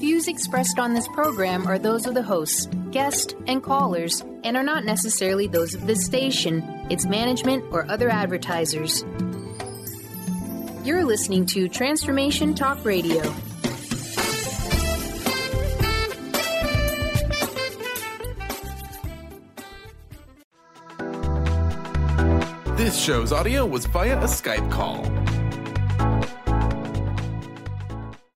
views expressed on this program are those of the hosts, guests, and callers, and are not necessarily those of this station, its management, or other advertisers. You're listening to Transformation Talk Radio. This show's audio was via a Skype call.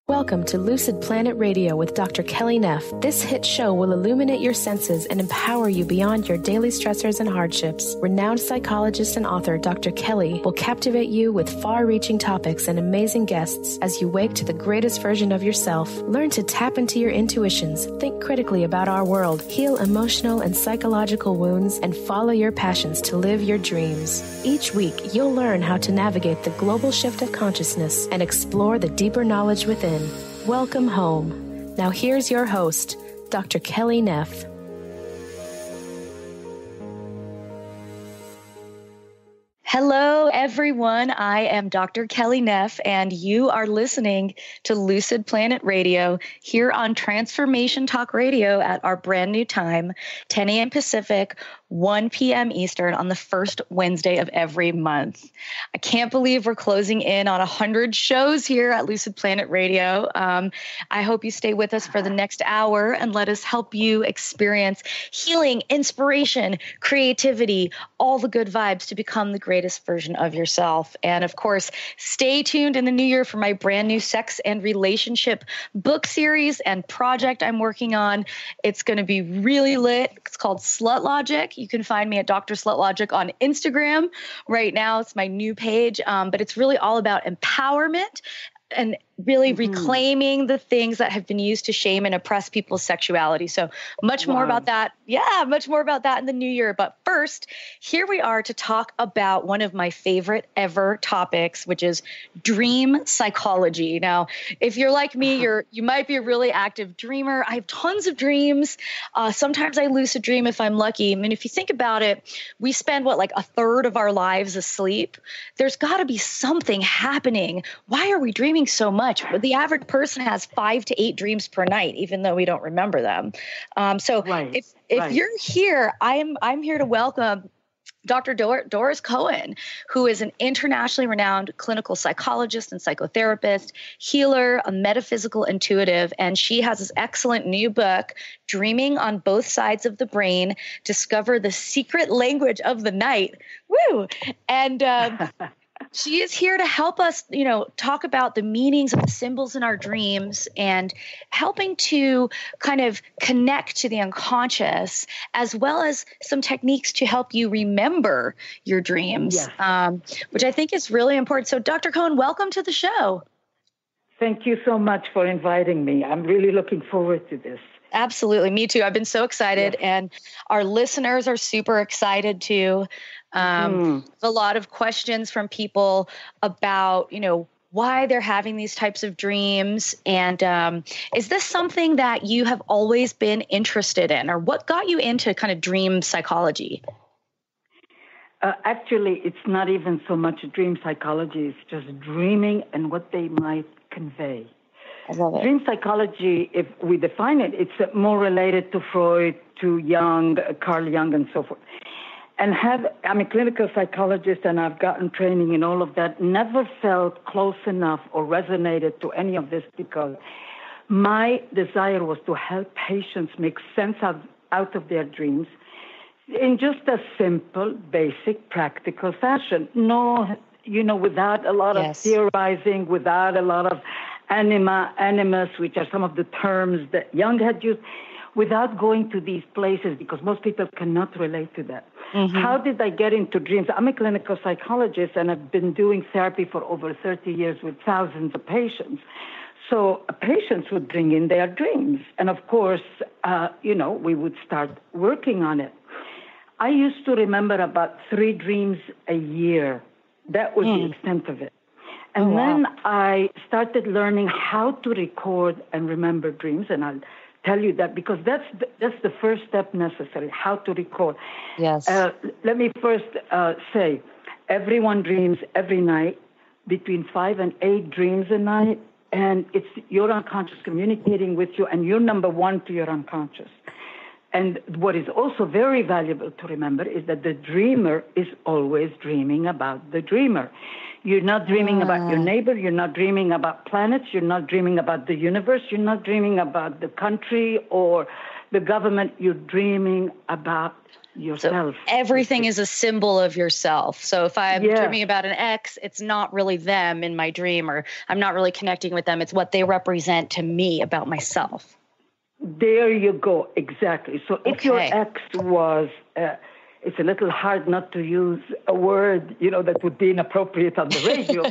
Welcome to Lucid Planet Radio with Dr. Kelly Neff. This hit show will illuminate your senses and empower you beyond your daily stressors and hardships. Renowned psychologist and author Dr. Kelly will captivate you with far-reaching topics and amazing guests as you wake to the greatest version of yourself. Learn to tap into your intuitions, think critically about our world, heal emotional and psychological wounds, and follow your passions to live your dreams. Each week, you'll learn how to navigate the global shift of consciousness and explore the deeper knowledge within. Welcome home. Now here's your host, Dr. Kelly Neff. Hello, everyone. I am Dr. Kelly Neff, and you are listening to Lucid Planet Radio here on Transformation Talk Radio at our brand new time, 10 a.m. Pacific, 1 p.m. Eastern on the first Wednesday of every month. I can't believe we're closing in on 100 shows here at Lucid Planet Radio. I hope you stay with us for the next hour and let us help you experience healing, inspiration, creativity, all the good vibes to become the greatest version of yourself. And of course, stay tuned in the new year for my brand new sex and relationship book series and project I'm working on. It's going to be really lit. It's called Slut Logic. You can find me at Dr. Slut Logic on Instagram. Right now, it's my new page, but it's really all about empowerment and really reclaiming the things that have been used to shame and oppress people's sexuality. So much more about that. Yeah, much more about that in the new year. But first, here we are to talk about one of my favorite ever topics, which is dream psychology. Now, if you're like me, you might be a really active dreamer. I have tons of dreams. Sometimes I lucid dream if I'm lucky. I mean, if you think about it, we spend like a third of our lives asleep. There's got to be something happening. Why are we dreaming so much? The average person has 5 to 8 dreams per night, even though we don't remember them. If you're here, I'm here to welcome Dr. Doris Cohen, who is an internationally renowned clinical psychologist and psychotherapist, healer, a metaphysical intuitive, and she has this excellent new book, Dreaming on Both Sides of the Brain, Discover the Secret Language of the Night. Woo! And she is here to help us, talk about the meanings of the symbols in our dreams and helping to kind of connect to the unconscious, as well as some techniques to help you remember your dreams, which I think is really important. So, Dr. Cohen, welcome to the show. Thank you so much for inviting me. I'm really looking forward to this. Absolutely. Me too. I've been so excited, and our listeners are super excited too. A lot of questions from people about, why they're having these types of dreams. And is this something that you have always been interested in, or what got you into kind of dream psychology? Actually, it's not even so much dream psychology. It's just dreaming and what they might convey. I love it. Dream psychology, if we define it, it's more related to Freud, to Jung, Carl Jung, and so forth. And I'm a clinical psychologist, and I've gotten training in all of that. Never felt close enough or resonated to any of this because my desire was to help patients make sense out of their dreams in just a simple, basic, practical fashion. No, without a lot of theorizing, without a lot of animus, which are some of the terms that Jung had used, without going to these places, because most people cannot relate to that. How did I get into dreams? I'm a clinical psychologist, and I've been doing therapy for over 30 years with thousands of patients. So patients would bring in their dreams. And of course, we would start working on it. I used to remember about 3 dreams a year. That was the extent of it. And then I started learning how to record and remember dreams, and I'll tell you that because that's the first step necessary, how to record. Yes. Let me first say, everyone dreams every night, between 5 and 8 dreams a night. and it's your unconscious communicating with you, and you're number one to your unconscious. And what is also very valuable to remember is that the dreamer is always dreaming about the dreamer. You're not dreaming about your neighbor. You're not dreaming about planets. You're not dreaming about the universe. You're not dreaming about the country or the government. You're dreaming about yourself. So everything is a symbol of yourself. So if I'm dreaming about an ex, it's not really them in my dream, or I'm not really connecting with them. It's what they represent to me about myself. There you go. Exactly. So if your ex was, it's a little hard not to use a word, that would be inappropriate on the radio.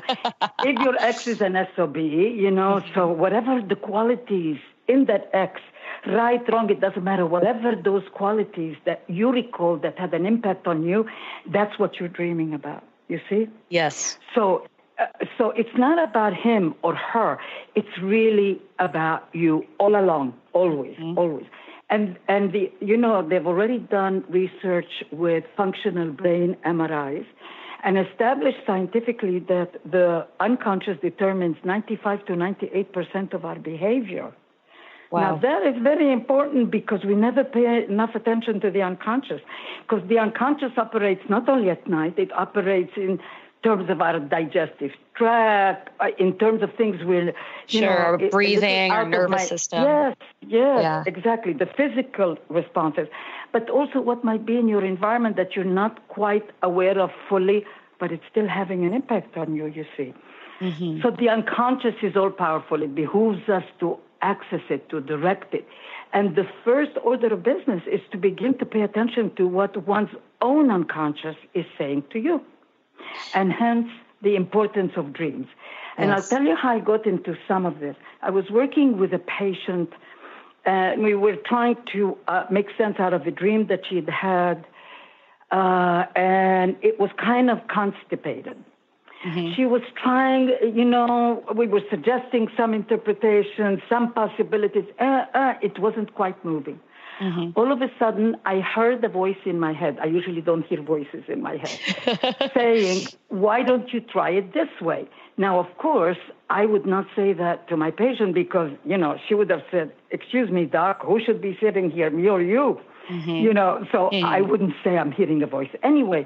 If your ex is an SOB, so whatever the qualities in that ex, right, wrong, it doesn't matter. Whatever those qualities that you recall that had an impact on you, that's what you're dreaming about. You see? Yes. So it's not about him or her. It's really about you all along, always, always. And they've already done research with functional brain MRIs and established scientifically that the unconscious determines 95 to 98% of our behavior. Wow. Now, that is very important because we never pay enough attention to the unconscious, because the unconscious operates not only at night, it operates in terms of our digestive tract, in terms of things we're, breathing, our nervous system. Yes, exactly. The physical responses, but also what might be in your environment that you're not quite aware of fully, but it's still having an impact on you, you see. Mm-hmm. So the unconscious is all powerful. It behooves us to access it, to direct it. And the first order of business is to begin to pay attention to what one's own unconscious is saying to you. And hence the importance of dreams. And I'll tell you how I got into some of this. I was working with a patient, and we were trying to make sense out of a dream that she'd had, and it was kind of constipated. Mm-hmm. She was trying, we were suggesting some interpretations, some possibilities. It wasn't quite moving. Mm-hmm. All of a sudden, I heard a voice in my head. I usually don't hear voices in my head saying, why don't you try it this way? Now, of course, I would not say that to my patient because, she would have said, excuse me, doc, who should be sitting here, me or you? Mm-hmm. So I wouldn't say I'm hearing a voice. Anyway,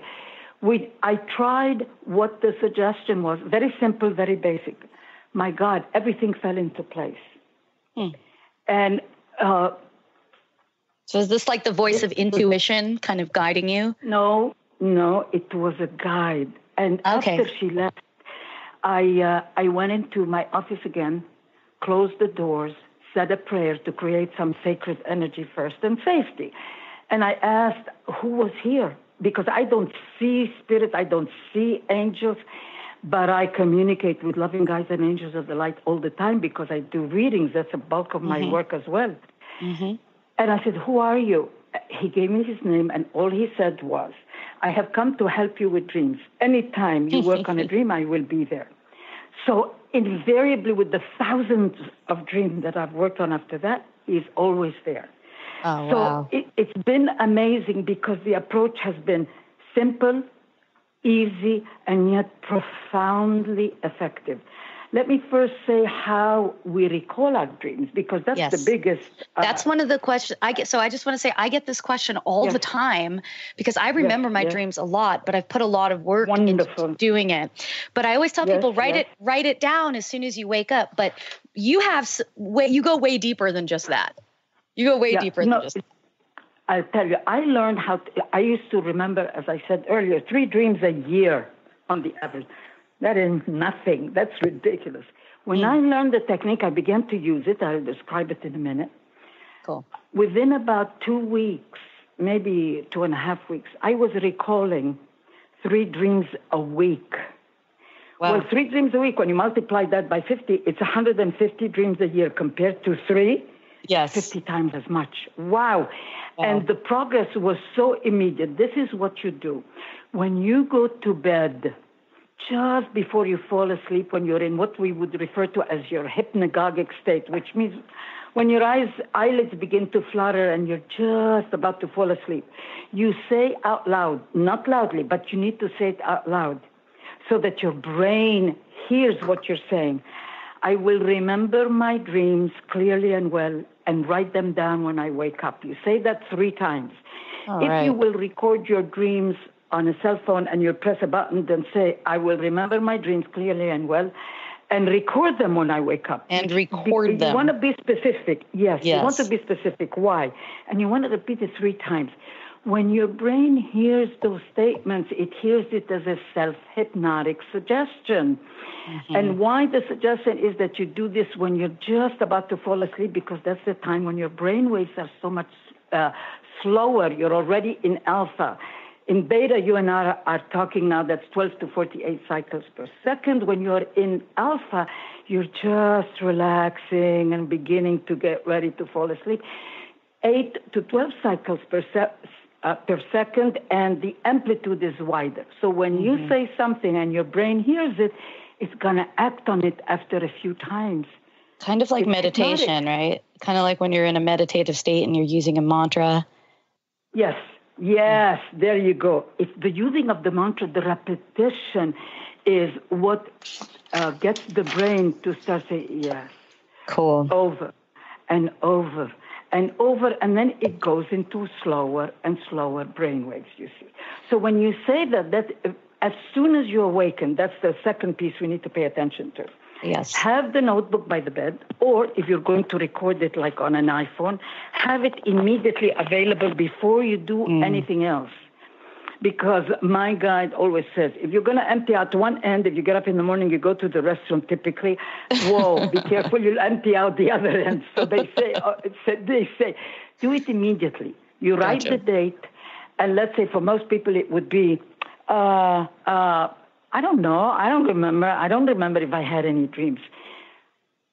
I tried what the suggestion was. Very simple, very basic. My God, everything fell into place. And so is this like the voice of intuition kind of guiding you? No, it was a guide. And after she left, I went into my office again, closed the doors, said a prayer to create some sacred energy first and safety. And I asked, who was here? Because I don't see spirits, I don't see angels, but I communicate with loving guides and angels of the light all the time because I do readings. That's a bulk of my work as well. Mm-hmm. And I said, who are you? He gave me his name, and all he said was, I have come to help you with dreams. Anytime you work on a dream, I will be there. So invariably, with the thousands of dreams that I've worked on after that, he's always there. Oh, wow. So it's been amazing because the approach has been simple, easy, and yet profoundly effective. Let me first say how we recall our dreams, because that's the biggest. That's one of the questions I get. So I just want to say I get this question all the time because I remember my dreams a lot, but I've put a lot of work into doing it. But I always tell people, write it down as soon as you wake up. But you go way deeper than just that. You go way deeper than just that. I'll tell you, I learned I used to remember, as I said earlier, 3 dreams a year on the average. That is nothing. That's ridiculous. When I learned the technique, I began to use it. I'll describe it in a minute. Cool. Within about 2 weeks, maybe 2.5 weeks, I was recalling 3 dreams a week. Wow. Well, 3 dreams a week, when you multiply that by 50, it's 150 dreams a year compared to 3. Yes. 50 times as much. Wow. And the progress was so immediate. This is what you do. When you go to bed, just before you fall asleep, when you're in what we would refer to as your hypnagogic state, which means when your eyelids begin to flutter and you're just about to fall asleep, you say out loud, not loudly, but you need to say it out loud so that your brain hears what you're saying. I will remember my dreams clearly and well and write them down when I wake up. You say that 3 times. If you will record your dreams on a cell phone and you press a button, then say, I will remember my dreams clearly and well, and record them when I wake up. And record them. You want to be specific. Yes, you want to be specific. Why? And you want to repeat it 3 times. When your brain hears those statements, it hears it as a self-hypnotic suggestion. Mm-hmm. And why the suggestion is that you do this when you're just about to fall asleep, because that's the time when your brain waves are so much slower. You're already in alpha. In beta, you and I are talking now, that's 12 to 48 cycles per second. When you're in alpha, you're just relaxing and beginning to get ready to fall asleep. 8 to 12 cycles per second, and the amplitude is wider. So when you say something and your brain hears it, it's going to act on it after a few times. Kind of like meditation, right? Kind of like when you're in a meditative state and you're using a mantra. Yes, there you go. It's the using of the mantra, the repetition is what gets the brain to start saying yes. Cool. Over and over and over, and then it goes into slower and slower brainwaves, you see. So when you say that as soon as you awaken, that's the second piece we need to pay attention to. Yes. Have the notebook by the bed, or if you're going to record it like on an iPhone, have it immediately available before you do anything else. Because my guide always says, if you're going to empty out one end, if you get up in the morning, you go to the restroom typically, whoa, be careful, you'll empty out the other end. So they say, do it immediately. You write the date, and let's say for most people it would be, I don't know. I don't remember if I had any dreams.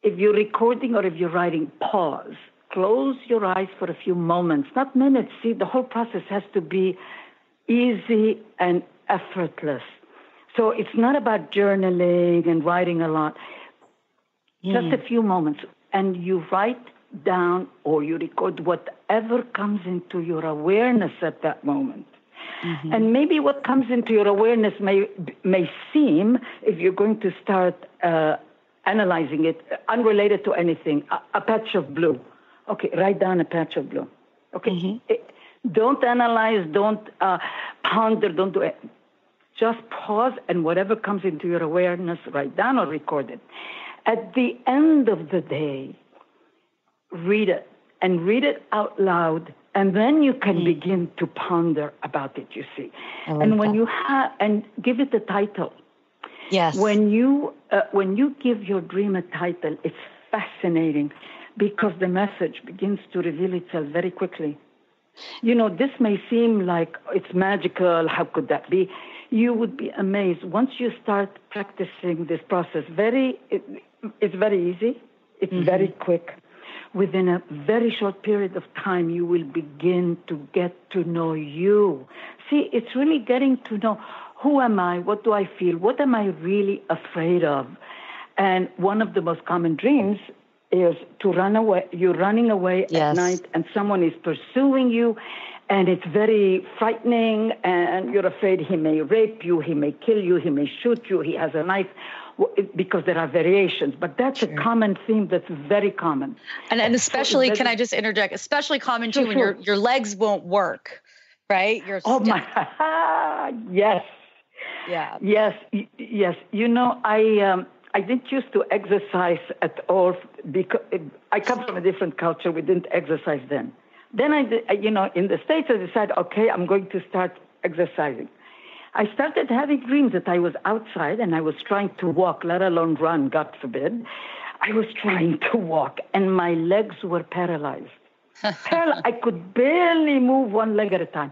If you're recording or if you're writing, pause. Close your eyes for a few moments, not minutes. See, the whole process has to be easy and effortless. So it's not about journaling and writing a lot. Just a few moments. And you write down or you record whatever comes into your awareness at that moment. Mm-hmm. And maybe what comes into your awareness may seem, if you're going to start analyzing it, unrelated to anything, a patch of blue. Okay, write down a patch of blue. Okay, don't analyze, don't ponder, don't do it. Just pause, and whatever comes into your awareness, write down or record it. At the end of the day, read it, and read it out loud. And then you can begin to ponder about it, you see. And when you and give it a title. Yes. When you give your dream a title, it's fascinating because the message begins to reveal itself very quickly. You know, this may seem like it's magical. How could that be? You would be amazed. Once you start practicing this process, it's very easy. It's very quick. Within a very short period of time, you will begin to get to know you. See, it's really getting to know, who am I? What do I feel? What am I really afraid of? And one of the most common dreams is to run away. You're running away at night and someone is pursuing you, and it's very frightening, and you're afraid he may rape you, he may kill you, he may shoot you, he has a knife. Because there are variations, but that's a common theme that's very common. And especially, can I just interject, especially common too when your legs won't work, right? Yes. Yeah. Yes. You know, I didn't used to exercise at all because I come from a different culture. We didn't exercise then. Then in the States, I decided, okay, I'm going to start exercising. I started having dreams that I was outside and I was trying to walk, let alone run, God forbid. I was trying to walk and my legs were paralyzed. I could barely move one leg at a time.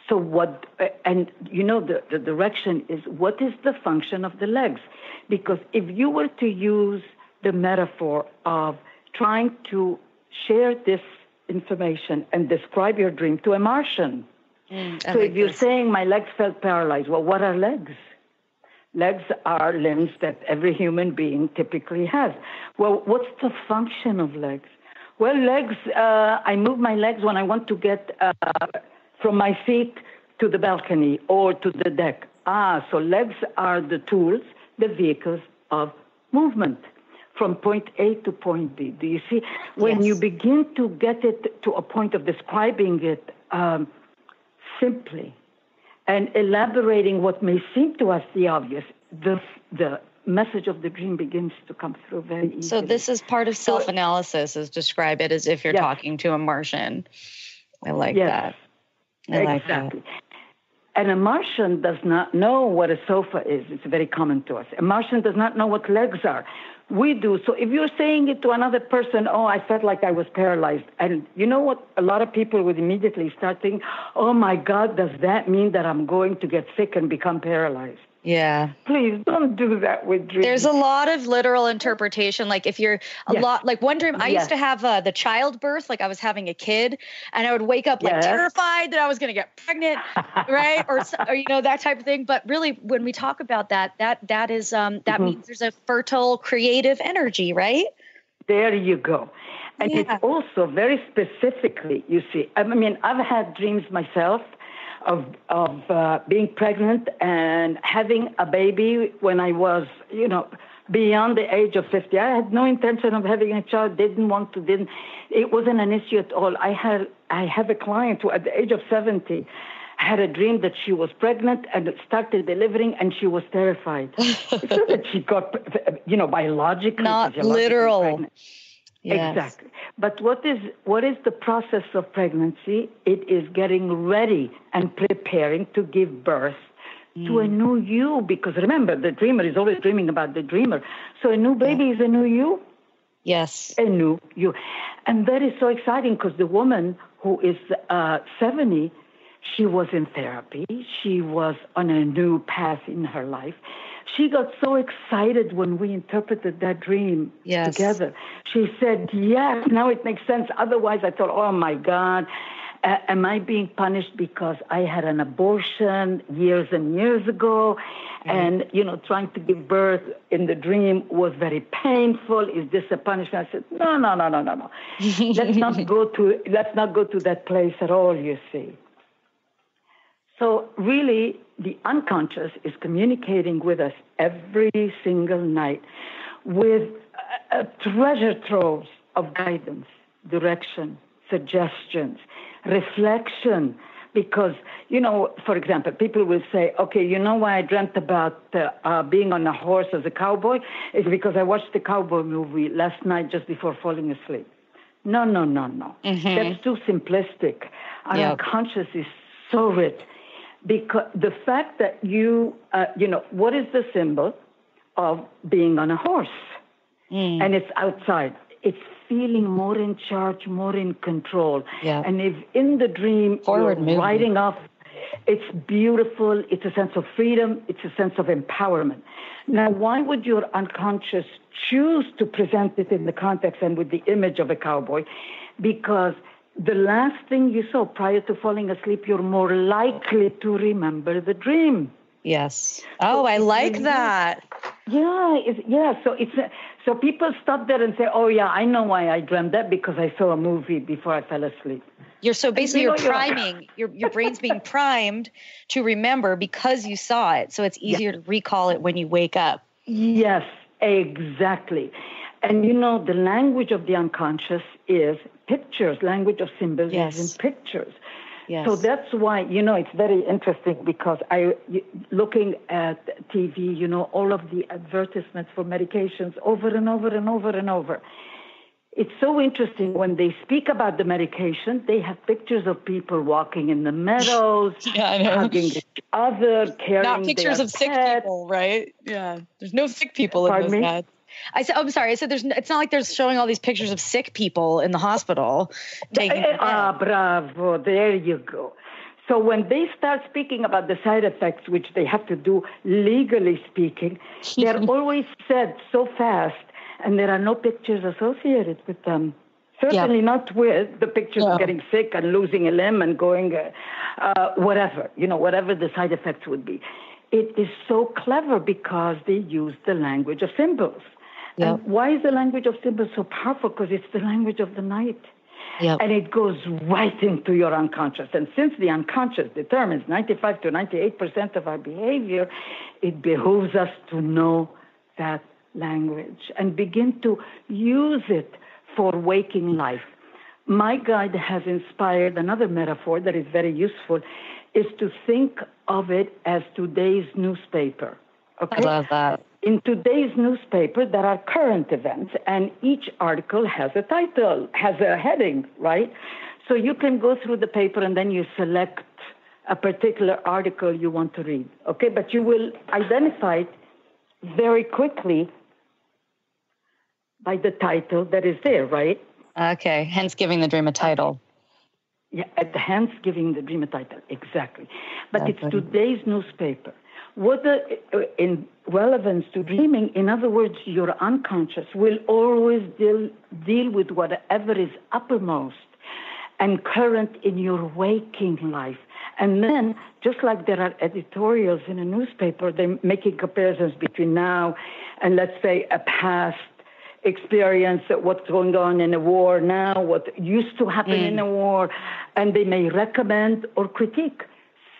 So the direction is, what is the function of the legs? Because if you were to use the metaphor of trying to share this information and describe your dream to a Martian, so if you're saying my legs felt paralyzed, well, what are legs? Legs are limbs that every human being typically has. Well, what's the function of legs? Well, legs, I move my legs when I want to get from my seat to the balcony or to the deck. So legs are the tools, the vehicles of movement. from point A to point B. Do you see? When you begin to get it to a point of describing it simply and elaborating what may seem to us the obvious, the message of the dream begins to come through very easily. So this is part of self-analysis, is describe it as if you're talking to a Martian. I like that. Exactly. And a Martian does not know what a sofa is. It's very common to us. A Martian does not know what legs are. We do. So if you're saying it to another person, oh, I felt like I was paralyzed. And you know what? A lot of people would immediately start thinking, oh, my God, does that mean that I'm going to get sick and become paralyzed? Yeah. Please don't do that with dreams. There's a lot of literal interpretation. Like if you're like one dream, I used to have the childbirth, like I was having a kid and I would wake up like terrified that I was going to get pregnant, right? Or that type of thing. But really, when we talk about that is, that means there's a fertile creative energy, right? There you go. And it's also very specifically, you see, I mean, I've had dreams myself of being pregnant and having a baby when I was, beyond the age of 50. I had no intention of having a child, it wasn't an issue at all. I have a client who at the age of 70 had a dream that she was pregnant and started delivering and she was terrified. It's not that she got, biologically. Not literal. Pregnant. Yes. Exactly. But what is the process of pregnancy? It is getting ready and preparing to give birth to a new you. Because remember, the dreamer is always dreaming about the dreamer. So a new baby is a new you. Yes. A new you. And that is so exciting because the woman who is 70, she was in therapy. She was on a new path in her life. She got so excited when we interpreted that dream together. She said, yes, now it makes sense. Otherwise, I thought, oh, my God, am I being punished because I had an abortion years and years ago? And, trying to give birth in the dream was very painful. Is this a punishment? I said, no. Let's not go to that place at all, you see. So really, the unconscious is communicating with us every single night with a treasure troves of guidance, direction, suggestions, reflection. Because, for example, people will say, okay, you know why I dreamt about being on a horse as a cowboy? It's because I watched the cowboy movie last night just before falling asleep. No. Mm-hmm. That's too simplistic. Our unconscious is so rich. Because the fact that what is the symbol of being on a horse? And it's outside. It's feeling more in charge, more in control. Yeah. And if in the dream you're riding off, it's beautiful. It's a sense of freedom. It's a sense of empowerment. Now, why would your unconscious choose to present it in the context and with the image of a cowboy? Because the last thing you saw prior to falling asleep, you're more likely to remember the dream. Yes. Oh, I like that. Yeah. So people stop there and say, oh, yeah, I know why I dreamt that because I saw a movie before I fell asleep. You're priming, your brain's being primed to remember because you saw it. So it's easier to recall it when you wake up. Yes, exactly. And the language of the unconscious is pictures, language of symbols is in pictures. Yes. So that's why, it's very interesting because looking at TV, all of the advertisements for medications over and over and over and over. It's so interesting when they speak about the medication, they have pictures of people walking in the meadows, hugging each other, carrying not pictures their of sick people, right? Yeah. There's no sick people in those ads. I said, I'm sorry. I said, it's not like they're showing all these pictures of sick people in the hospital. Bravo. There you go. So when they start speaking about the side effects, which they have to do legally speaking, they're always said so fast, and there are no pictures associated with them. Certainly not with the pictures of getting sick and losing a limb and going, whatever the side effects would be. It is so clever because they use the language of symbols. Yep. And why is the language of symbols so powerful? Because it's the language of the night. Yep. And it goes right into your unconscious. And since the unconscious determines 95 to 98% of our behavior, it behooves us to know that language and begin to use it for waking life. My guide has inspired another metaphor that is very useful, is to think of it as today's newspaper. Okay? I love that. In today's newspaper, there are current events, and each article has a title, has a heading, right? So you can go through the paper and then you select a particular article you want to read, okay? But you will identify it very quickly by the title that is there, right? Okay, hence giving the dream a title. Yeah, hence giving the dream a title, exactly. But That's it's funny. today's newspaper. What in relevance to dreaming, in other words, your unconscious will always deal with whatever is uppermost and current in your waking life. And then, just like there are editorials in a newspaper, they're making comparisons between now and, let's say, a past experience, what's going on in a war now, what used to happen in a war, and they may recommend or critique.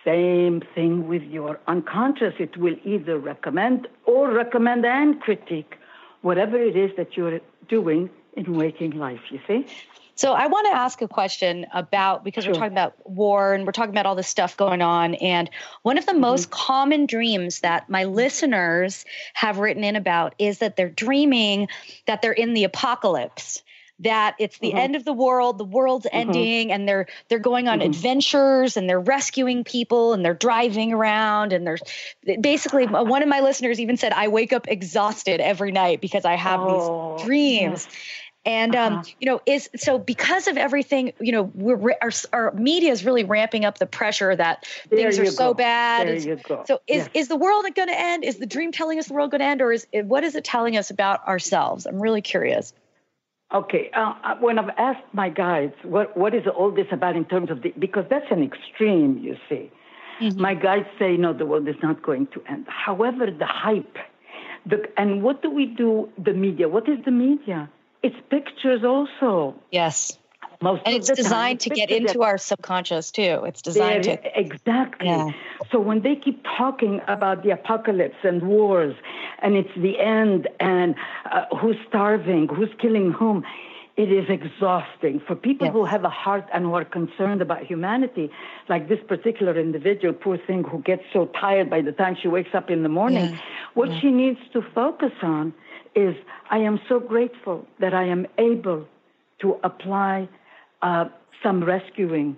Same thing with your unconscious. It will either recommend and critique whatever it is that you're doing in waking life, you see? So I want to ask a question about, because Sure. we're talking about war and we're talking about all this stuff going on. And one of the most common dreams that my listeners have written in about is that they're dreaming that they're in the apocalypse, that it's the end of the world's ending, and they're going on adventures and they're rescuing people and they're driving around. And there's basically, one of my listeners even said, I wake up exhausted every night because I have these dreams. Yes. And, so because of everything, our media is really ramping up the pressure that things are so bad. There you go. So is the world going to end? Is the dream telling us the world going to end? Or what is it telling us about ourselves? I'm really curious. Okay. When I've asked my guides, what is all this about in terms of because that's an extreme, you see. My guides say, no, the world is not going to end. However, the hype, and what do we do, the media? What is the media? It's pictures also. Yes. Most And of it's the time, designed to get into our subconscious too. It's designed to. Exactly. Yeah. So when they keep talking about the apocalypse and wars, and it's the end, and who's starving, who's killing whom, it is exhausting for people who have a heart and who are concerned about humanity, like this particular individual, poor thing, who gets so tired by the time she wakes up in the morning. What she needs to focus on is, I am so grateful that I am able to apply some rescuing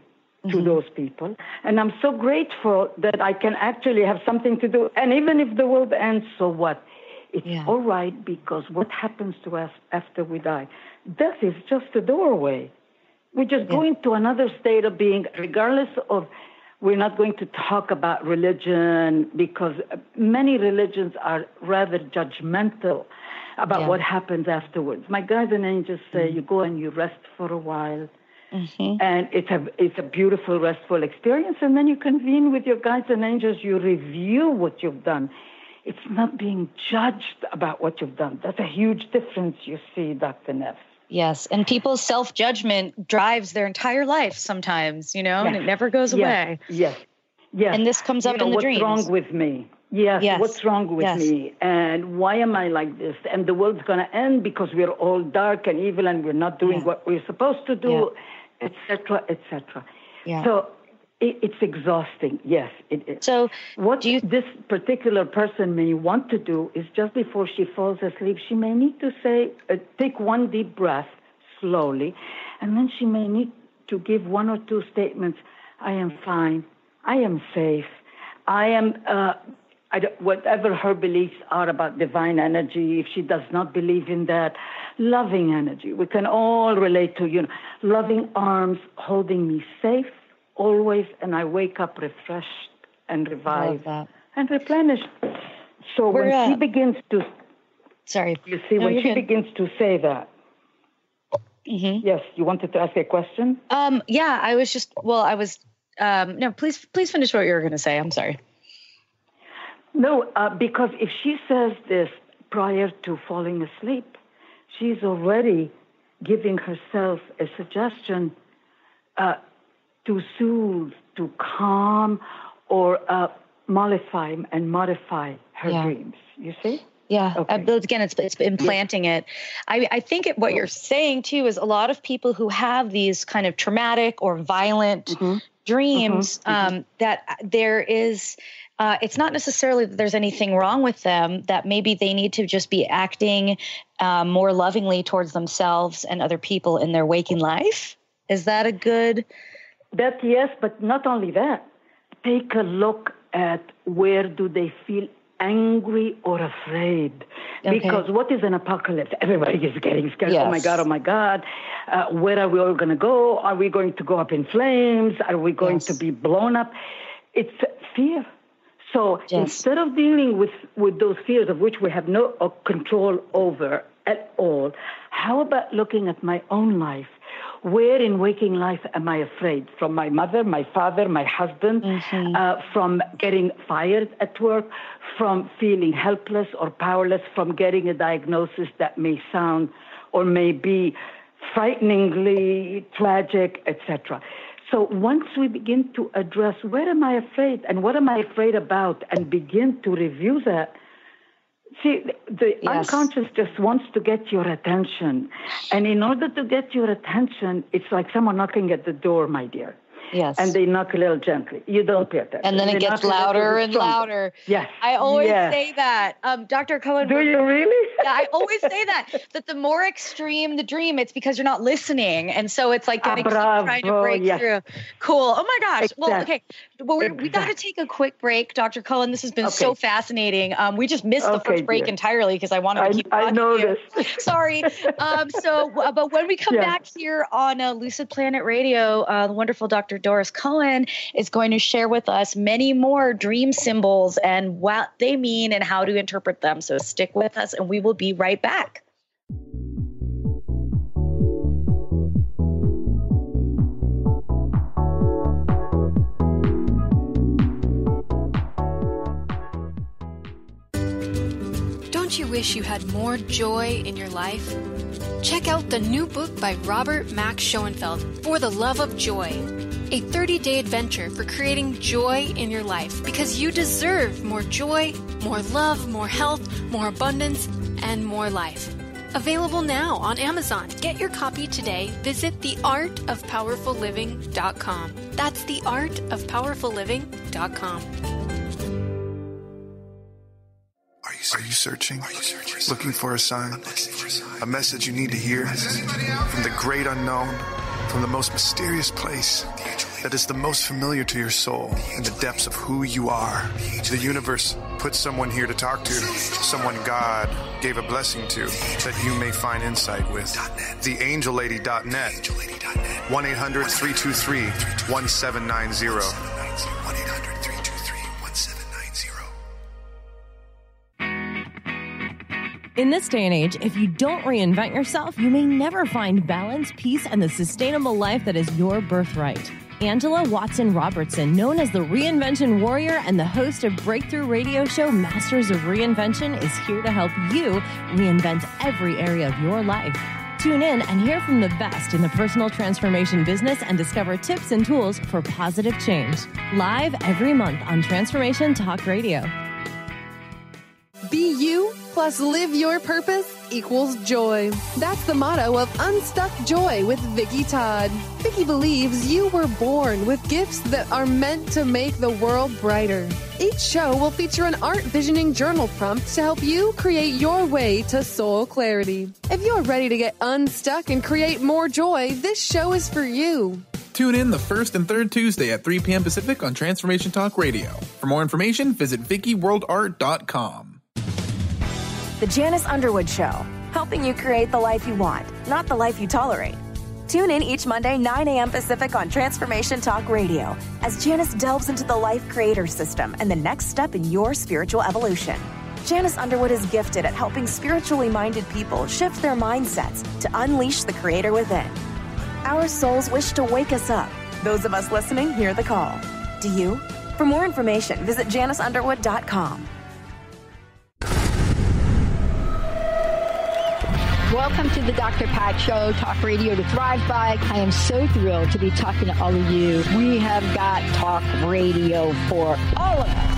to those people. And I'm so grateful that I can actually have something to do. And even if the world ends, so what? It's all right, because what happens to us after we die? Death is just a doorway. We just go into another state of being, regardless of, we're not going to talk about religion, because many religions are rather judgmental about what happens afterwards. My guides and angels say you go and you rest for a while, and it's a beautiful, restful experience, and then you convene with your guides and angels, you review what you've done. It's not being judged about what you've done. That's a huge difference, you see, Dr. Neff. Yes, and people's self-judgment drives their entire life sometimes, and it never goes away. Yes. And this comes up in the dreams. What's wrong with me? Yes. What's wrong with me? And why am I like this? And the world's going to end because we're all dark and evil and we're not doing what we're supposed to do, etc., etc. So it's exhausting. Yes, it is. So what this particular person may want to do is, just before she falls asleep, she may need to say, take one deep breath slowly, and then she may need to give one or two statements. I am fine. I am safe. I am, whatever her beliefs are about divine energy, if she does not believe in that, loving energy. We can all relate to, loving arms holding me safe always, and I wake up refreshed and revived and replenished. So when she begins to, she begins to say that, yes, you wanted to ask a question? I was just, no, please finish what you were going to say. I'm sorry. No, because if she says this prior to falling asleep, she's already giving herself a suggestion to soothe, to calm, or mollify and modify her dreams. You see? Yeah. Okay. Again, it's implanting it. I think what you're saying too is a lot of people who have these kind of traumatic or violent dreams, that there is, it's not necessarily that there's anything wrong with them, that maybe they need to just be acting more lovingly towards themselves and other people in their waking life. Is that a good? That, yes, but not only that. Take a look at where do they feel angry or afraid. Okay. Because what is an apocalypse? Everybody is getting scared. Yes. Oh my God. Where are we all going to go? Are we going to go up in flames? Are we going to be blown up? It's fear. So instead of dealing with those fears of which we have no control over at all, how about looking at my own life? Where in waking life am I afraid? From my mother, my father, my husband, from getting fired at work, from feeling helpless or powerless, from getting a diagnosis that may sound or may be frighteningly tragic, etc. So once we begin to address where am I afraid and what am I afraid about and begin to review that, see, the unconscious just wants to get your attention. And in order to get your attention, it's like someone knocking at the door, my dear. Yes. And they knock a little gently. You don't pay attention. And then it gets louder and louder. Yes. I always say that. Dr. Cohen. Do you really? Yeah, I always say that the more extreme the dream, it's because you're not listening. And so it's like trying to break through. Cool. Oh my gosh. Exactly. Well, okay. Well, we got to take a quick break, Dr. Cohen. This has been so fascinating. We just missed the first break entirely because I wanted to keep talking. I know to you. this. Sorry. But when we come back here on Lucid Planet Radio, the wonderful Dr. Doris Cohen is going to share with us many more dream symbols and what they mean and how to interpret them. So stick with us and we will be right back. Don't you wish you had more joy in your life? Check out the new book by Robert Max Schoenfeld, For the Love of Joy. A 30-day adventure for creating joy in your life because you deserve more joy, more love, more health, more abundance, and more life. Available now on Amazon. Get your copy today. Visit theartofpowerfulliving.com. That's theartofpowerfulliving.com. Are you searching? Looking for a sign? A message you need to hear? From the great unknown? From the most mysterious place that is the most familiar to your soul in the depths of who you are. The universe put someone here to talk to, someone God gave a blessing to, that you may find insight with. TheAngelLady.net. 1-800-323-1790. 1-800-323-1790. In this day and age, if you don't reinvent yourself, you may never find balance, peace, and the sustainable life that is your birthright. Angela Watson Robertson, known as the Reinvention Warrior and the host of breakthrough radio show Masters of Reinvention, is here to help you reinvent every area of your life. Tune in and hear from the best in the personal transformation business and discover tips and tools for positive change. Live every month on Transformation Talk Radio. Be you plus live your purpose equals joy. That's the motto of Unstuck Joy with Vicki Todd. Vicki believes you were born with gifts that are meant to make the world brighter. Each show will feature an art visioning journal prompt to help you create your way to soul clarity. If you're ready to get unstuck and create more joy, this show is for you. Tune in the first and third Tuesday at 3 p.m. Pacific on Transformation Talk Radio. For more information, visit VickiWorldArt.com. The Janice Underwood Show, helping you create the life you want, not the life you tolerate. Tune in each Monday, 9 a.m. Pacific on Transformation Talk Radio as Janice delves into the life creator system and the next step in your spiritual evolution. Janice Underwood is gifted at helping spiritually minded people shift their mindsets to unleash the creator within. Our souls wish to wake us up. Those of us listening hear the call. Do you? For more information, visit JaniceUnderwood.com. Welcome to the Dr. Pat Show, Talk Radio to Thrive By. I am so thrilled to be talking to all of you. We have got talk radio for all of us.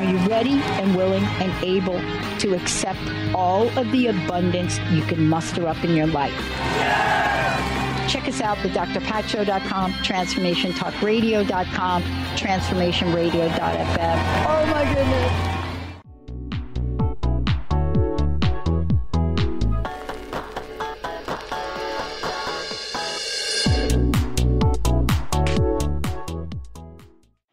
Are you ready and willing and able to accept all of the abundance you can muster up in your life? Check us out, thedrpatshow.com, transformationtalkradio.com, transformationradio.fm. Oh my goodness.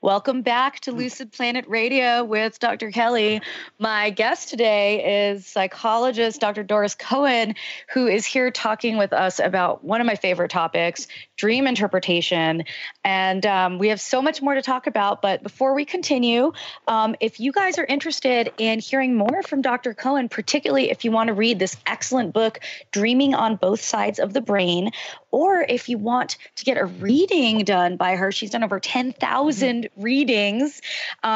Welcome back to Lucid Planet Radio with Dr. Kelly. My guest today is psychologist Dr. Doris Cohen, who is here talking with us about one of my favorite topics, dream interpretation. And we have so much more to talk about. But before we continue, if you guys are interested in hearing more from Dr. Cohen, particularly if you want to read this excellent book, Dreaming on Both Sides of the Brain, or if you want to get a reading done by her, she's done over 10,000 readings.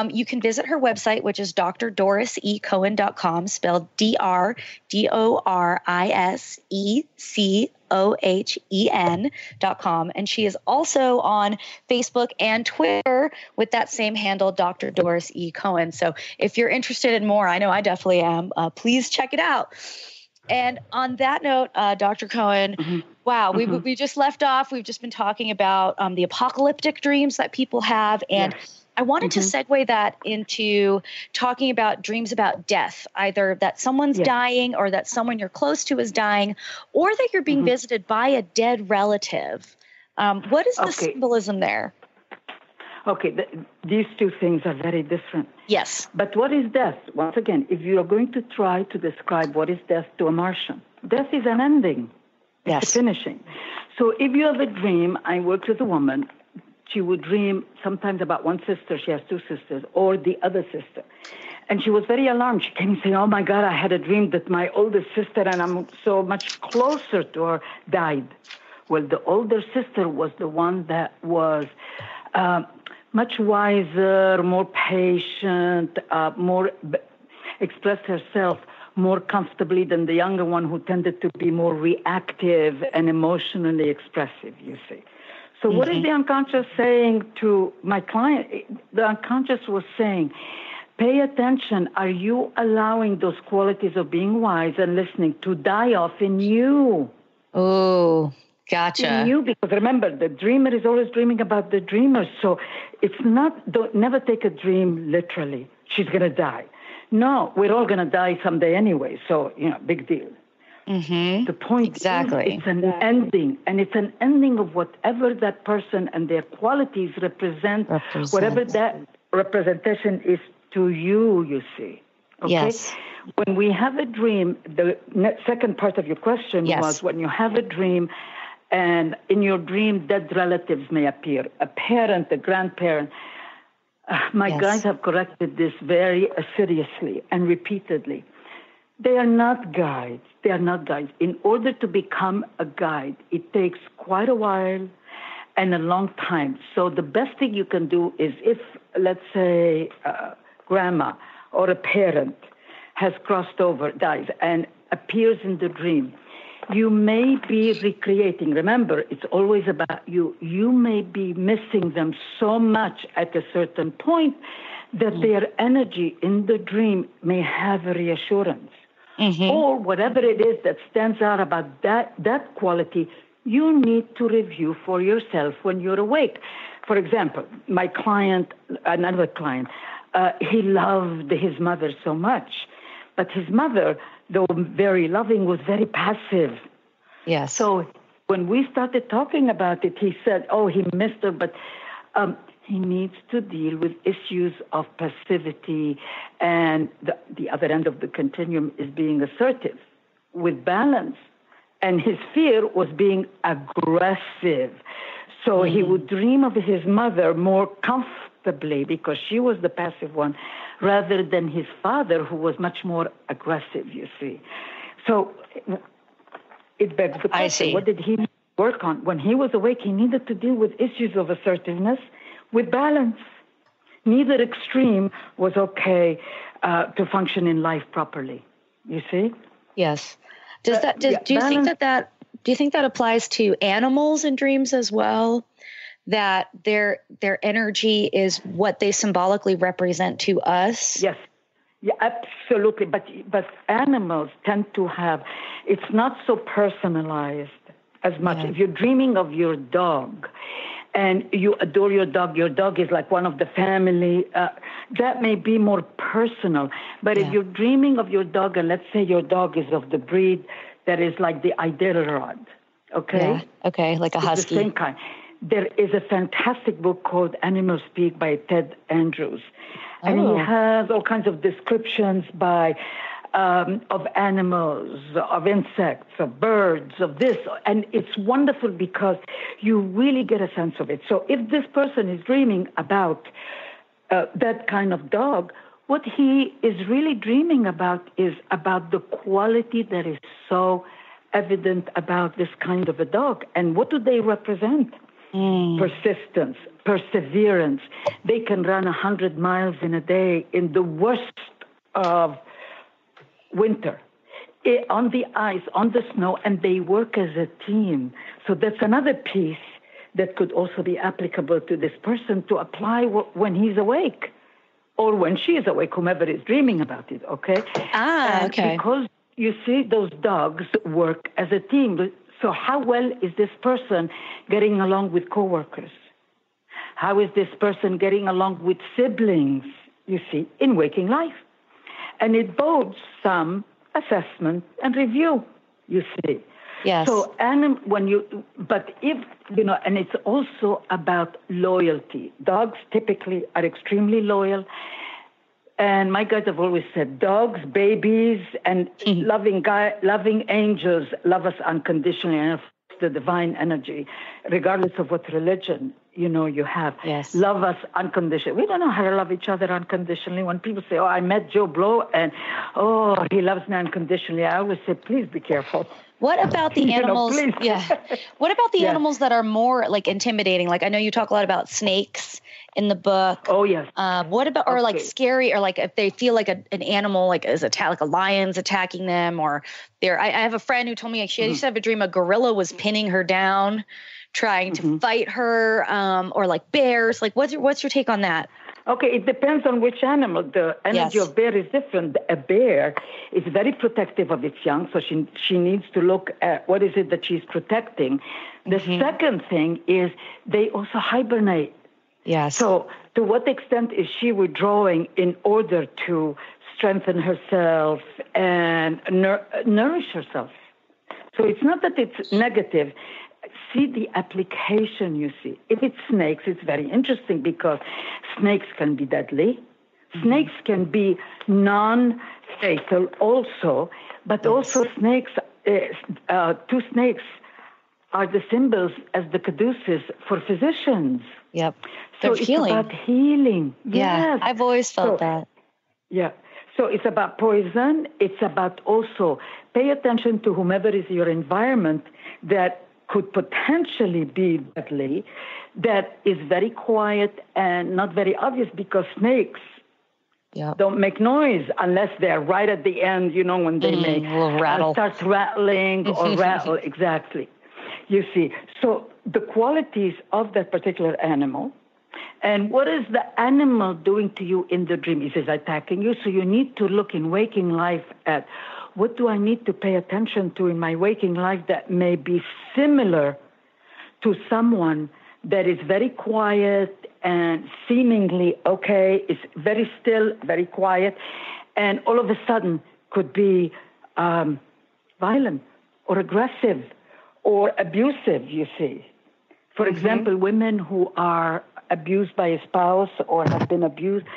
You can visit her website, which is drdorisecohen.com, spelled DRDORISECOHEN.com. And she is also on Facebook and Twitter with that same handle, Dr. Doris E. Cohen. So if you're interested in more, I know I definitely am, please check it out. And on that note, Dr. Cohen, wow, we just left off. We've just been talking about the apocalyptic dreams that people have. And I wanted to segue that into talking about dreams about death, either that someone's dying or that someone you're close to is dying, or that you're being visited by a dead relative. What is the symbolism there? Okay, these two things are very different. Yes. But what is death? Once again, if you are going to try to describe what is death to a Martian, death is an ending. It's a finishing. So if you have a dream, I worked with a woman, she would dream sometimes about one sister, she has two sisters, or the other sister. And she was very alarmed. She came and said, oh my God, I had a dream that my oldest sister, and I'm so much closer to her, died. Well, the older sister was the one that was much wiser, more patient, more expressed herself more comfortably than the younger one who tended to be more reactive and emotionally expressive, you see. So what is the unconscious saying to my client? The unconscious was saying, pay attention. Are you allowing those qualities of being wise and listening to die off in you? Oh, gotcha. In you, because remember, the dreamer is always dreaming about the dreamer. So it's not, never take a dream literally. She's going to die. No, we're all going to die someday anyway. So, big deal. The point is it's an ending, and it's an ending of whatever that person and their qualities represent. Whatever that representation is to you, you see. Okay? Yes. When we have a dream, the second part of your question was when you have a dream, and in your dream, dead relatives may appear, a parent, a grandparent. My guides have corrected this very seriously and repeatedly. They are not guides. They are not guides. In order to become a guide, it takes quite a while and a long time. So the best thing you can do is if, let's say, grandma or a parent has crossed over, dies, and appears in the dream, you may be recreating. Remember, it's always about you. You may be missing them so much at a certain point that their energy in the dream may have a reassurance. Or whatever it is that stands out about that quality, you need to review for yourself when you're awake. For example, my client, another client, he loved his mother so much, but his mother, though very loving, was very passive. Yes. So when we started talking about it, he said, oh, he missed her, but he needs to deal with issues of passivity, and the other end of the continuum is being assertive with balance. And his fear was being aggressive. So he would dream of his mother more comfortably because she was the passive one, rather than his father, who was much more aggressive, you see. So it begs the question, what did he work on? When he was awake, he needed to deal with issues of assertiveness with balance. Neither extreme was okay to function in life properly, you see? Yes. Do you think that applies to animals in dreams as well? that their energy is what they symbolically represent to us? Yes. Yeah, absolutely. But animals tend to have, it's not so personalized as much. Yeah. If you're dreaming of your dog and you adore your dog is like one of the family, that may be more personal. But if you're dreaming of your dog, and let's say your dog is of the breed that is like the Iditarod, okay? Yeah. Okay, like a husky. The same kind. There is a fantastic book called Animal Speak by Ted Andrews. And he has all kinds of descriptions of animals, of insects, of birds, of this. And it's wonderful because you really get a sense of it. So if this person is dreaming about that kind of dog, what he is really dreaming about is about the quality that is so evident about this kind of a dog. And what do they represent? Persistence, perseverance. They can run 100 miles in a day in the worst of winter, on the ice, on the snow, and they work as a team. So that's another piece that could also be applicable to this person to apply when he's awake or when she is awake, whomever is dreaming about it, okay? Okay. Because, you see, those dogs work as a team. So how well is this person getting along with coworkers? How is this person getting along with siblings, you see, in waking life? And it bodes some assessment and review, you see. Yes. So, but if, and it's also about loyalty. Dogs typically are extremely loyal. And my guys have always said, dogs, babies, and loving angels love us unconditionally, and the divine energy, regardless of what religion you have. Yes. Love us unconditionally. We don't know how to love each other unconditionally. When people say, I met Joe Blow, and he loves me unconditionally, I always say, please be careful. What about the animals? What about the animals that are more like intimidating? Like I know you talk a lot about snakes in the book. Oh yes. What about or like scary, or like if they feel like an animal like is like a lion's attacking them, or I have a friend who told me she used to have a dream a gorilla was pinning her down, trying to fight her, or like bears. Like what's your take on that? Okay, it depends on which animal. The energy of bear is different. A bear is very protective of its young, so she needs to look at what is it that she's protecting. The second thing is they also hibernate. Yes. So to what extent is she withdrawing in order to strengthen herself and nourish herself? So it's not that it's negative. See the application, you see. If it's snakes, it's very interesting because snakes can be deadly. Snakes can be non-fatal also, but also snakes, two snakes are the symbols as the caduceus for physicians. Yep. So it's healing. About healing. Yeah, yes. I've always felt that. Yeah. So it's about poison. It's about also pay attention to whomever is your environment that could potentially be deadly, that is very quiet and not very obvious, because snakes don't make noise unless they're right at the end, when they may start rattling or rattle. Exactly. You see, so the qualities of that particular animal, and what is the animal doing to you in the dream? It is attacking you, so you need to look in waking life at what do I need to pay attention to in my waking life that may be similar to someone that is very quiet and seemingly is very still, very quiet, and all of a sudden could be violent or aggressive or abusive, you see. For example, women who are abused by a spouse or have been abused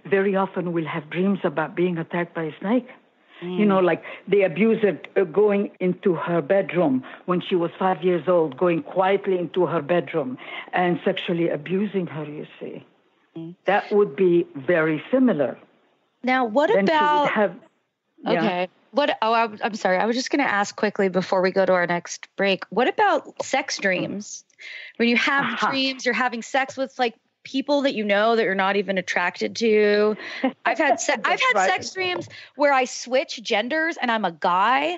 very often will have dreams about being attacked by a snake. Like the abuser going into her bedroom when she was 5 years old, going quietly into her bedroom and sexually abusing her, you see. That would be very similar. Now, what then about... She would have, Okay. I'm sorry. I was just going to ask quickly before we go to our next break. What about sex dreams? When you have dreams, you're having sex with like people that that you're not even attracted to. I've had sex dreams where I switch genders and I'm a guy,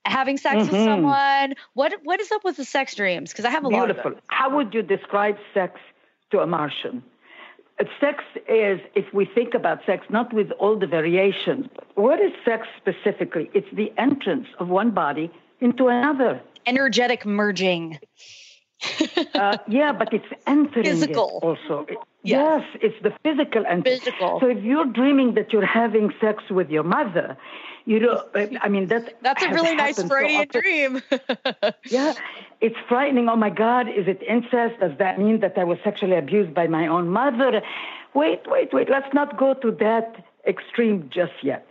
having sex with someone. What is up with the sex dreams? Because I have a lot of them. How would you describe sex to a Martian? Sex is, if we think about sex, not with all the variations, what is sex specifically? It's the entrance of one body into another. Energetic merging. Yeah, but it's entering physical. It also. Yes, it's the physical entry. Physical. So if you're dreaming that you're having sex with your mother, you know, I mean, that's a really nice Freudian dream. Yeah, it's frightening. Oh my God, is it incest? Does that mean that I was sexually abused by my own mother? Wait. Let's not go to that extreme just yet.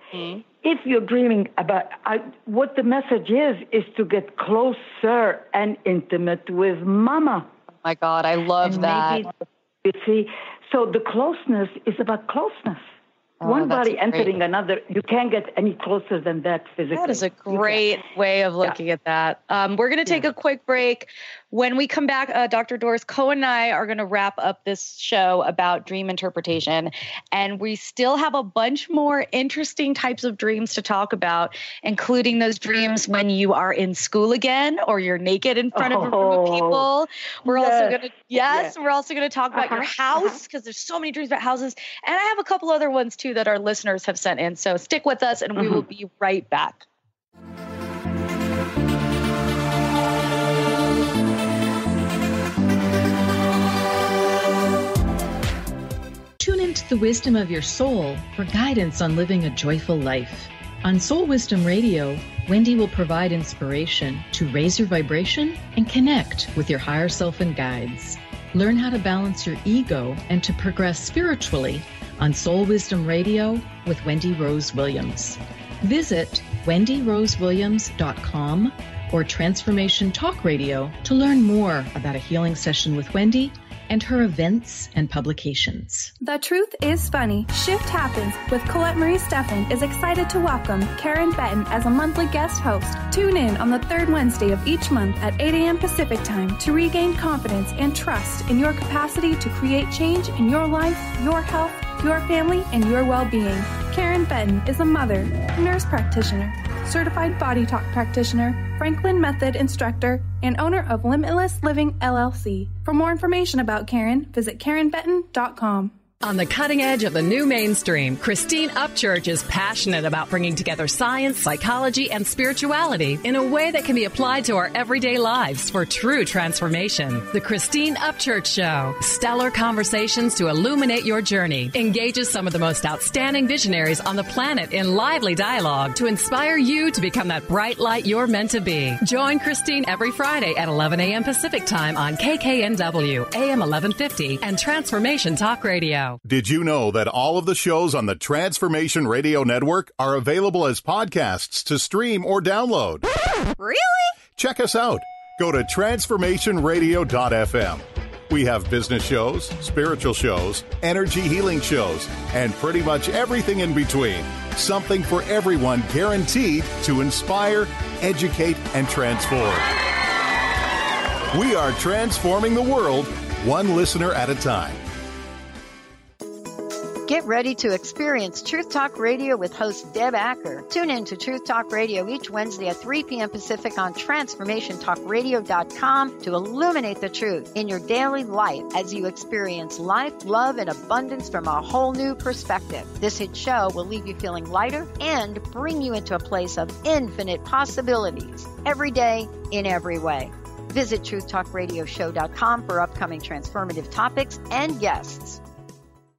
If you're dreaming about what the message is to get closer and intimate with Mama. Oh my God, I love that. You see, so the closeness is about closeness. One body entering another, you can't get any closer than that physically. That is a great way of looking at that. We're going to take a quick break. When we come back, Dr. Doris Cohen and I are going to wrap up this show about dream interpretation. And we still have a bunch more interesting types of dreams to talk about, including those dreams when you are in school again or you're naked in front of a group of people. We're also going to, we're also going to talk about your house, because there's so many dreams about houses. And I have a couple other ones too that our listeners have sent in. So stick with us and we will be right back. Tune into the wisdom of your soul for guidance on living a joyful life. On Soul Wisdom Radio, Wendy will provide inspiration to raise your vibration and connect with your higher self and guides. Learn how to balance your ego and to progress spiritually on Soul Wisdom Radio with Wendy Rose Williams. Visit wendyrosewilliams.com or Transformation Talk Radio to learn more about a healing session with Wendy and her events and publications. The Truth is Funny. Shift Happens with Colette Marie Steffen is excited to welcome Karen Benton as a monthly guest host. Tune in on the third Wednesday of each month at 8 a.m. Pacific Time to regain confidence and trust in your capacity to create change in your life, your health, your family, and your well-being. Karen Benton is a mother, nurse practitioner, certified body talk practitioner, Franklin Method instructor, and owner of Limitless Living LLC. For more information about Karen, visit KarenBenton.com. On the cutting edge of the new mainstream, Christine Upchurch is passionate about bringing together science, psychology, and spirituality in a way that can be applied to our everyday lives for true transformation. The Christine Upchurch Show, stellar conversations to illuminate your journey, engages some of the most outstanding visionaries on the planet in lively dialogue to inspire you to become that bright light you're meant to be. Join Christine every Friday at 11 a.m. Pacific Time on KKNW, AM 1150, and Transformation Talk Radio. Did you know that all of the shows on the Transformation Radio Network are available as podcasts to stream or download? Really? Check us out. Go to transformationradio.fm. We have business shows, spiritual shows, energy healing shows, and pretty much everything in between. Something for everyone, guaranteed to inspire, educate, and transform. We are transforming the world, one listener at a time. Get ready to experience Truth Talk Radio with host Deb Acker. Tune in to Truth Talk Radio each Wednesday at 3 p.m. Pacific on TransformationTalkRadio.com to illuminate the truth in your daily life as you experience life, love, and abundance from a whole new perspective. This hit show will leave you feeling lighter and bring you into a place of infinite possibilities every day in every way. Visit TruthTalkRadioshow.com for upcoming transformative topics and guests.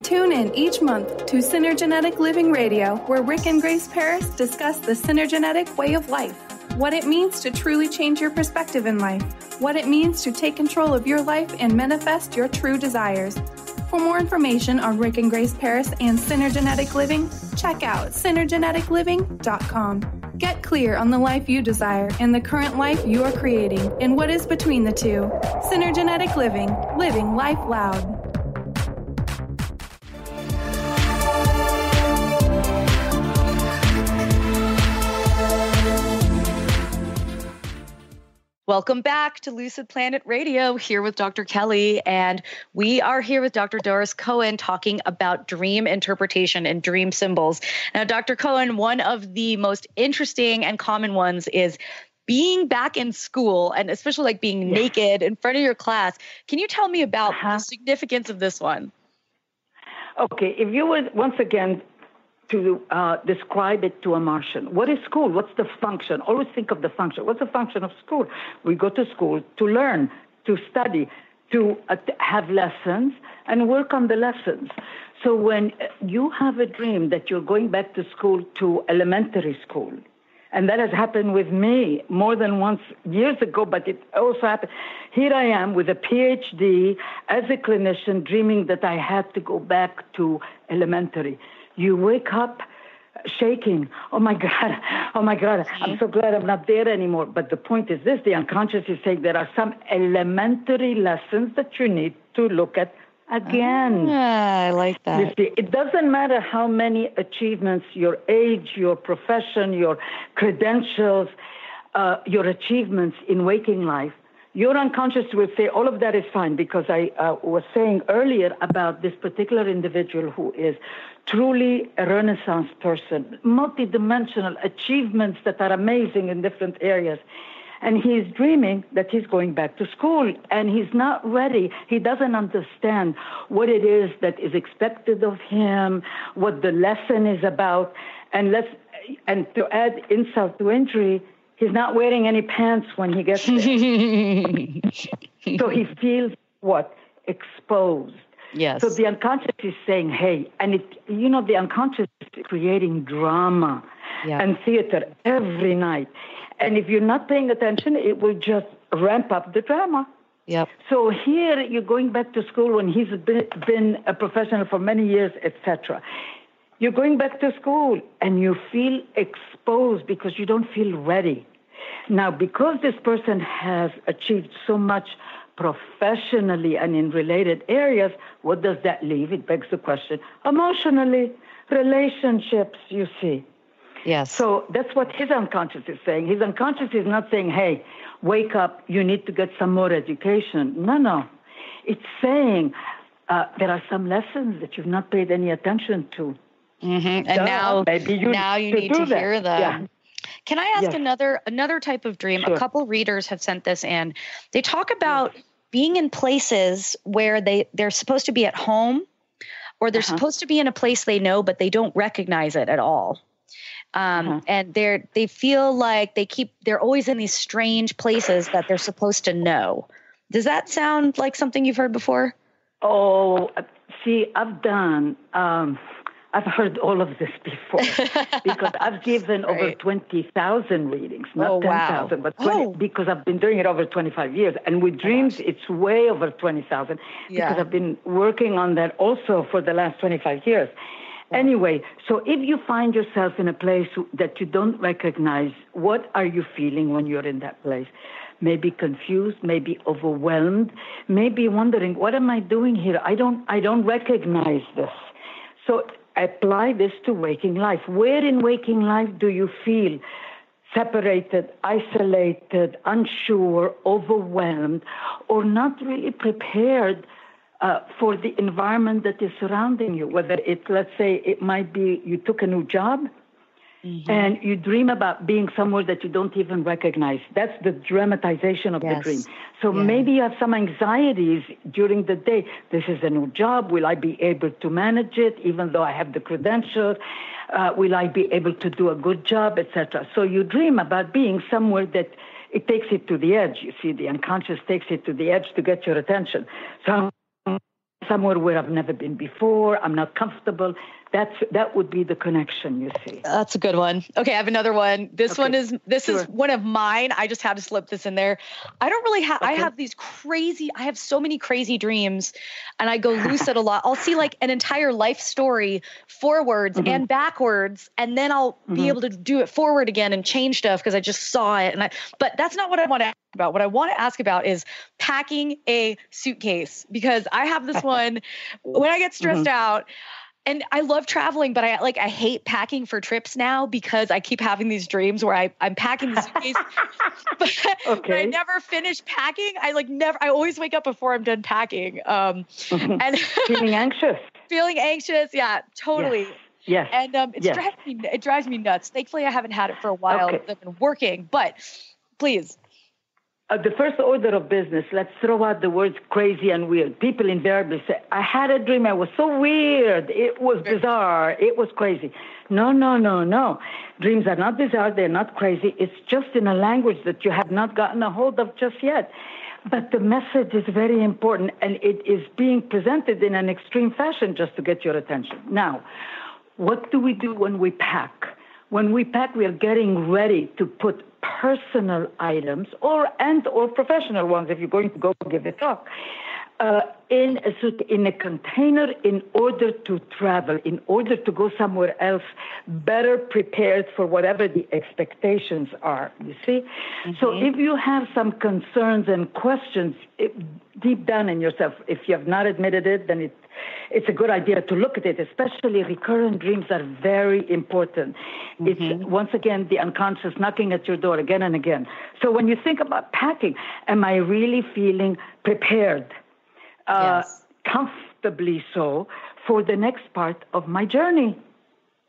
Tune in each month to Synergenetic Living Radio, where Rick and Grace Paris discuss the synergenetic way of life, what it means to truly change your perspective in life, what it means to take control of your life and manifest your true desires. For more information on Rick and Grace Paris and Synergenetic Living, check out synergeneticliving.com. Get clear on the life you desire and the current life you are creating and what is between the two. Synergenetic Living, living life loud. Welcome back to Lucid Planet Radio, here with Dr. Kelly, and we are here with Dr. Doris Cohen talking about dream interpretation and dream symbols. Now, Dr. Cohen, one of the most interesting and common ones is being back in school, and especially like being naked in front of your class. Can you tell me about the significance of this one? Okay, if you would, once again, to describe it to a Martian. What is school? What's the function? Always think of the function. What's the function of school? We go to school to learn, to study, to have lessons and work on the lessons. So when you have a dream that you're going back to school, to elementary school, and that has happened with me more than once years ago, but it also happened. Here I am with a PhD as a clinician dreaming that I had to go back to elementary. You wake up shaking. Oh my God, I'm so glad I'm not there anymore. But the point is this, the unconscious is saying there are some elementary lessons that you need to look at again. I like that. You see, it doesn't matter how many achievements, your age, your profession, your credentials, your achievements in waking life, your unconscious will say all of that is fine, because I was saying earlier about this particular individual who is truly a Renaissance person, multidimensional achievements that are amazing in different areas. And he's dreaming that he's going back to school, and he's not ready. He doesn't understand what it is that is expected of him, what the lesson is about. And to add insult to injury, he's not wearing any pants when he gets there. So he feels what? Exposed. Yes. So the unconscious is saying, hey, and the unconscious is creating drama and theater every night. And if you're not paying attention, it will just ramp up the drama. Yep. So here you're going back to school when he's been a professional for many years, etc. You're going back to school and you feel exposed because you don't feel ready. Now, because this person has achieved so much professionally and in related areas, what does that leave? It begs the question, emotionally, relationships, you see. Yes. So that's what his unconscious is saying. His unconscious is not saying, hey, wake up, you need to get some more education. No. It's saying there are some lessons that you've not paid any attention to. Mm-hmm. And now you need to hear them. Yeah. Can I ask another type of dream? Sure. A couple readers have sent this in. They talk about being in places where they're supposed to be at home, or they're supposed to be in a place they know, but they don't recognize it at all. And they feel like they're always in these strange places that they're supposed to know. Does that sound like something you've heard before? Oh, see, I've heard all of this before because I've given over 20,000 readings, not 10,000, but 20, because I've been doing it over 25 years. And with dreams, it's way over 20,000 because I've been working on that also for the last 25 years. Anyway, so if you find yourself in a place that you don't recognize, what are you feeling when you're in that place? Maybe confused, maybe overwhelmed, maybe wondering, what am I doing here? I don't recognize this. So apply this to waking life. Where in waking life do you feel separated, isolated, unsure, overwhelmed, or not really prepared for the environment that is surrounding you? Whether it's, let's say, it might be you took a new job and you dream about being somewhere that you don't even recognize. That's the dramatization of the dream. So maybe you have some anxieties during the day. This is a new job. Will I be able to manage it, even though I have the credentials? Will I be able to do a good job, etc.? So you dream about being somewhere that it takes it to the edge. You see, the unconscious takes it to the edge to get your attention. So somewhere where I've never been before, I'm not comfortable. That would be the connection, you see. That's a good one. Okay, I have another one. This is one of mine. I just had to slip this in there. I don't really have, I have so many crazy dreams, and I go lucid a lot. I'll see like an entire life story forwards and backwards, and then I'll be able to do it forward again and change stuff because I just saw it. But that's not what I want to ask about. What I want to ask about is packing a suitcase, because I have this one when I get stressed out. And I love traveling, but I hate packing for trips now because I keep having these dreams where I'm packing the suitcase, but I never finish packing. I always wake up before I'm done packing. And feeling anxious. Feeling anxious. Yeah, totally. Yes. And it drives me nuts. Thankfully, I haven't had it for a while. Okay. I've been working, but please. The first order of business, let's throw out the words crazy and weird. People invariably say, I had a dream. I was so weird. It was bizarre. It was crazy. No. Dreams are not bizarre. They're not crazy. It's just in a language that you have not gotten a hold of just yet. But the message is very important, and it is being presented in an extreme fashion just to get your attention. Now, what do we do when we pack? When we pack, we are getting ready to put personal items or professional ones if you're going to go give a talk in a container in order to travel, in order to go somewhere else better prepared for whatever the expectations are, you see? Mm-hmm. So if you have some concerns and questions deep down in yourself, if you have not admitted it, then it's a good idea to look at it, especially recurrent dreams are very important. Mm-hmm. It's, once again, the unconscious knocking at your door again and again. So when you think about packing, am I really feeling prepared, comfortably so, for the next part of my journey?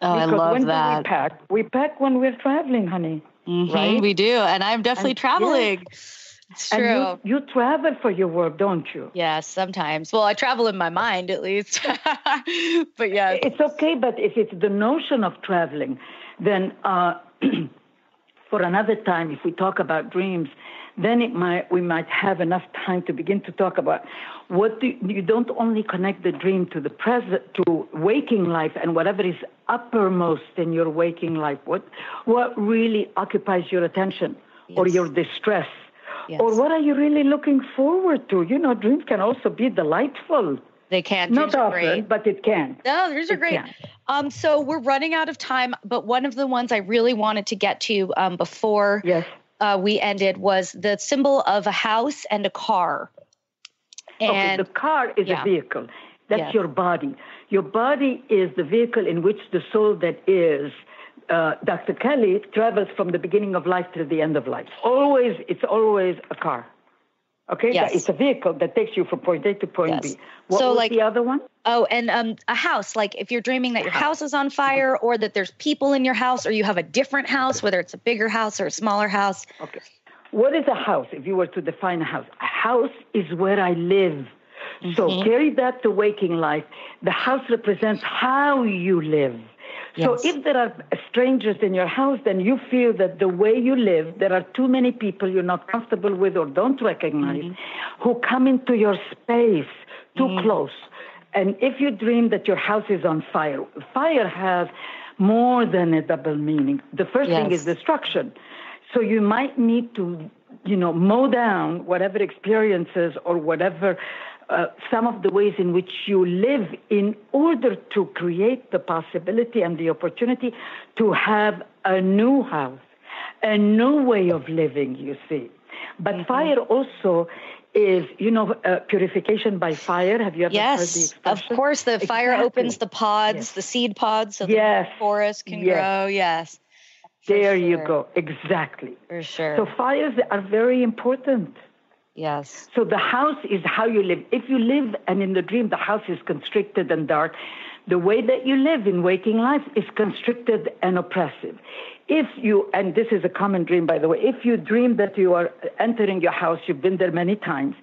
Oh, because I love when that. Do we pack? We pack when we're traveling, honey. Mm-hmm, right? We do, and I'm definitely traveling. Yes. It's true. And you travel for your work, don't you? Yes, sometimes. Well, I travel in my mind at least. But yeah. It's okay, but if it's the notion of traveling, then for another time, if we talk about dreams, then we might have enough time to begin to talk about you don't only connect the dream to the present, to waking life and whatever is uppermost in your waking life. What really occupies your attention or your distress? Yes. Or what are you really looking forward to? You know, dreams can also be delightful. They can. Not often, but it can. No, dreams are great. So we're running out of time, but one of the ones I really wanted to get to before we ended was the symbol of a house and a car. And the car is a vehicle. That's your body. Your body is the vehicle in which the soul that is Dr. Kelly travels from the beginning of life to the end of life. It's always a car. Okay? Yes. It's a vehicle that takes you from point A to point B. What was the other one? Oh, and a house. Like if you're dreaming that your house is on fire or that there's people in your house or you have a different house, whether it's a bigger house or a smaller house. Okay. What is a house if you were to define a house? A house is where I live. Mm-hmm. So carry that to waking life. The house represents how you live. So if there are strangers in your house, then you feel that the way you live, there are too many people you're not comfortable with or don't recognize who come into your space too close. And if you dream that your house is on fire, fire has more than a double meaning. The first thing is destruction. So you might need to, mow down whatever experiences or whatever some of the ways in which you live in order to create the possibility and the opportunity to have a new house, a new way of living, you see. But fire also is, purification by fire. Have you ever heard the expression? Of course. The fire opens the pods, the seed pods, so the forest can grow. Yes. There you go. Exactly. For sure. So fires are very important. Yes. So the house is how you live. If you live and in the dream the house is constricted and dark, the way that you live in waking life is constricted and oppressive. And this is a common dream, by the way, if you dream that you are entering your house, you've been there many times,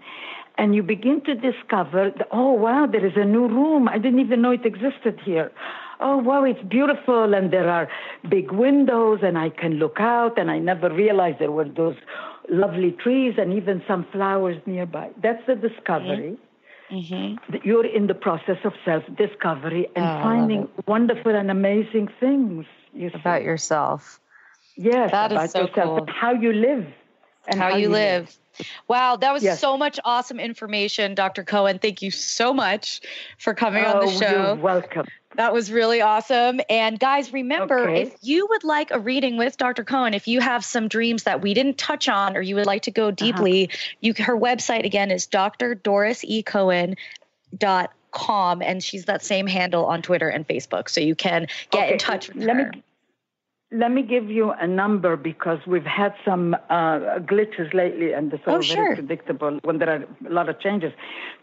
and you begin to discover, oh, wow, there is a new room. I didn't even know it existed here. Oh, wow, it's beautiful, and there are big windows, and I can look out, and I never realized there were those lovely trees and even some flowers nearby. That's the discovery. Mm-hmm. You're in the process of self-discovery and finding wonderful and amazing things about yourself. Yes, that about is so yourself, cool. How you live. And how you live. Wow, that was so much awesome information, Dr. Cohen. Thank you so much for coming on the show. You're welcome. That was really awesome. And guys, remember, if you would like a reading with Dr. Cohen, if you have some dreams that we didn't touch on or you would like to go deeply, her website again is drdorisecohen.com. .calm, and she's that same handle on Twitter and Facebook. So you can get in touch with her. Let me give you a number because we've had some glitches lately, and it's all very predictable when there are a lot of changes.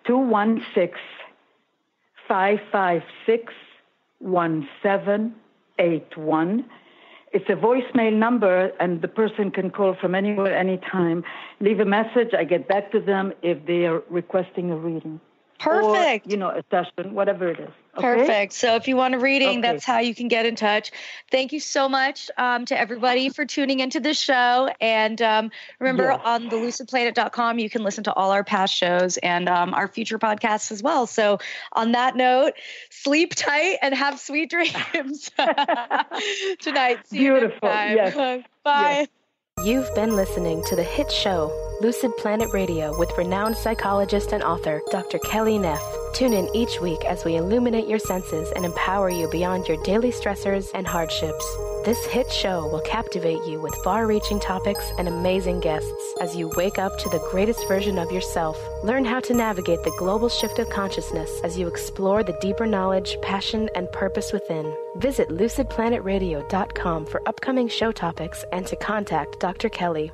216-556-1781. It's a voicemail number, and the person can call from anywhere, anytime. Leave a message. I get back to them if they are requesting a reading. Perfect. Or, a session, whatever it is. Okay? Perfect. So if you want a reading, that's how you can get in touch. Thank you so much to everybody for tuning into this show. And remember, on the lucidplanet.com, you can listen to all our past shows and our future podcasts as well. So on that note, sleep tight and have sweet dreams tonight. See Beautiful. You next time. Yes. Bye. Yes. You've been listening to the hit show, Lucid Planet Radio, with renowned psychologist and author, Dr. Kelly Neff. Tune in each week as we illuminate your senses and empower you beyond your daily stressors and hardships. This hit show will captivate you with far-reaching topics and amazing guests as you wake up to the greatest version of yourself. Learn how to navigate the global shift of consciousness as you explore the deeper knowledge, passion, and purpose within. Visit lucidplanetradio.com for upcoming show topics and to contact Dr. Kelly.